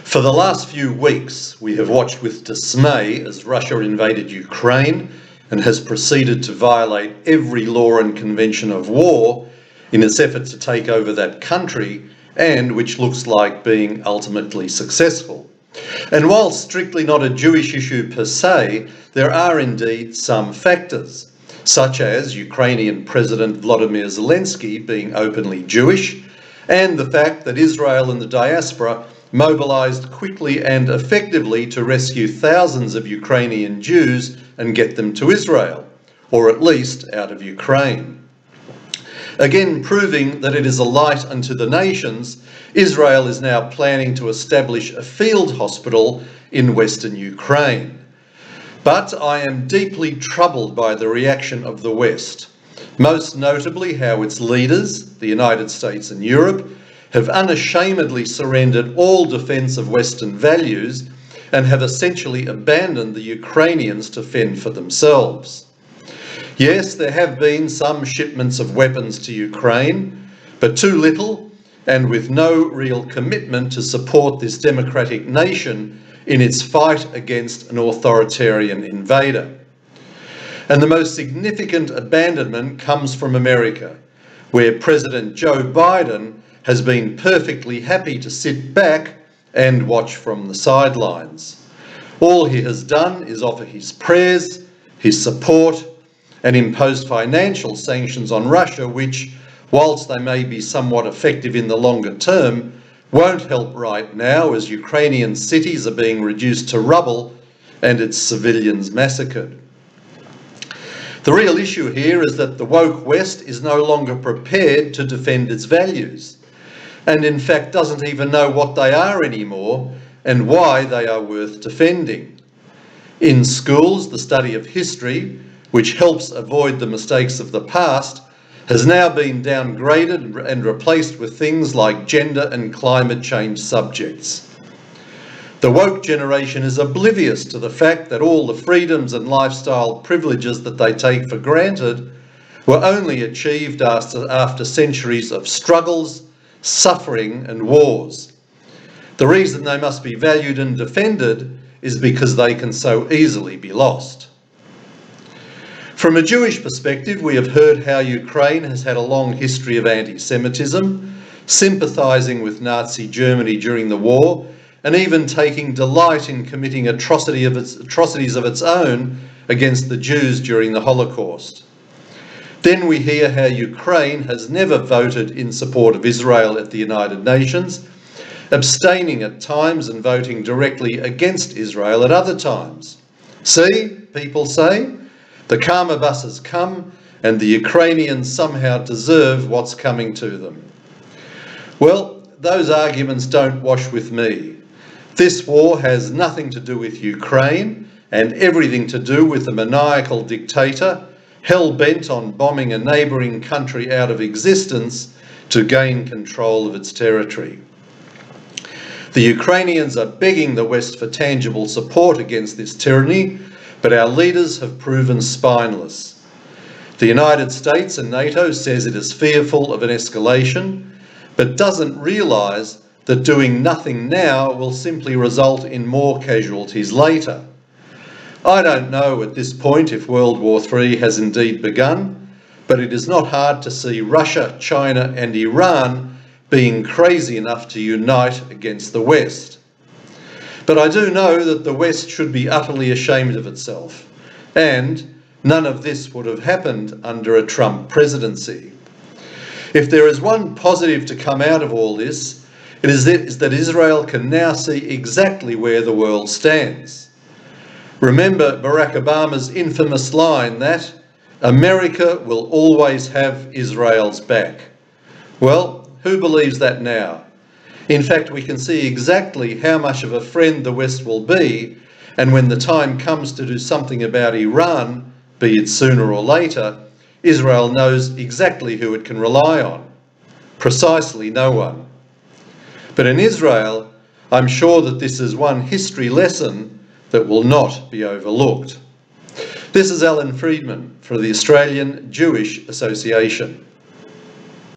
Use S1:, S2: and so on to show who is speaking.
S1: For the last few weeks, we have watched with dismay as Russia invaded Ukraine and has proceeded to violate every law and convention of war in its effort to take over that country, and which looks like being ultimately successful. And while strictly not a Jewish issue per se, there are indeed some factors, such as Ukrainian President Volodymyr Zelensky being openly Jewish, and the fact that Israel and the diaspora mobilised quickly and effectively to rescue thousands of Ukrainian Jews and get them to Israel, or at least out of Ukraine. Again, proving that it is a light unto the nations, Israel is now planning to establish a field hospital in western Ukraine. But I am deeply troubled by the reaction of the West, most notably how its leaders, the United States and Europe, have unashamedly surrendered all defence of Western values and have essentially abandoned the Ukrainians to fend for themselves. Yes, there have been some shipments of weapons to Ukraine, but too little and with no real commitment to support this democratic nation in its fight against an authoritarian invader. And the most significant abandonment comes from America, where President Joe Biden has been perfectly happy to sit back and watch from the sidelines. All he has done is offer his prayers, his support, and imposed financial sanctions on Russia, which, whilst they may be somewhat effective in the longer term, won't help right now as Ukrainian cities are being reduced to rubble and its civilians massacred. The real issue here is that the woke West is no longer prepared to defend its values, and in fact doesn't even know what they are anymore and why they are worth defending. In schools, the study of history, which helps avoid the mistakes of the past, has now been downgraded and replaced with things like gender and climate change subjects. The woke generation is oblivious to the fact that all the freedoms and lifestyle privileges that they take for granted were only achieved after centuries of struggles, suffering and wars. The reason they must be valued and defended is because they can so easily be lost. From a Jewish perspective, we have heard how Ukraine has had a long history of anti-Semitism, sympathising with Nazi Germany during the war, and even taking delight in committing atrocities of its own against the Jews during the Holocaust. Then we hear how Ukraine has never voted in support of Israel at the United Nations, abstaining at times and voting directly against Israel at other times. See, people say, the karma bus has come and the Ukrainians somehow deserve what's coming to them. Well, those arguments don't wash with me. This war has nothing to do with Ukraine and everything to do with a maniacal dictator hell-bent on bombing a neighbouring country out of existence to gain control of its territory. The Ukrainians are begging the West for tangible support against this tyranny, but our leaders have proven spineless. The United States and NATO says it is fearful of an escalation, but doesn't realise that doing nothing now will simply result in more casualties later. I don't know at this point if World War III has indeed begun, but it is not hard to see Russia, China and Iran being crazy enough to unite against the West. But I do know that the West should be utterly ashamed of itself, and none of this would have happened under a Trump presidency. If there is one positive to come out of all this, it is that Israel can now see exactly where the world stands. Remember Barack Obama's infamous line that America will always have Israel's back. Well, who believes that now? In fact, we can see exactly how much of a friend the West will be, and when the time comes to do something about Iran, be it sooner or later, Israel knows exactly who it can rely on. Precisely no one. But in Israel, I'm sure that this is one history lesson that will not be overlooked. This is Alan Freedman for the Australian Jewish Association.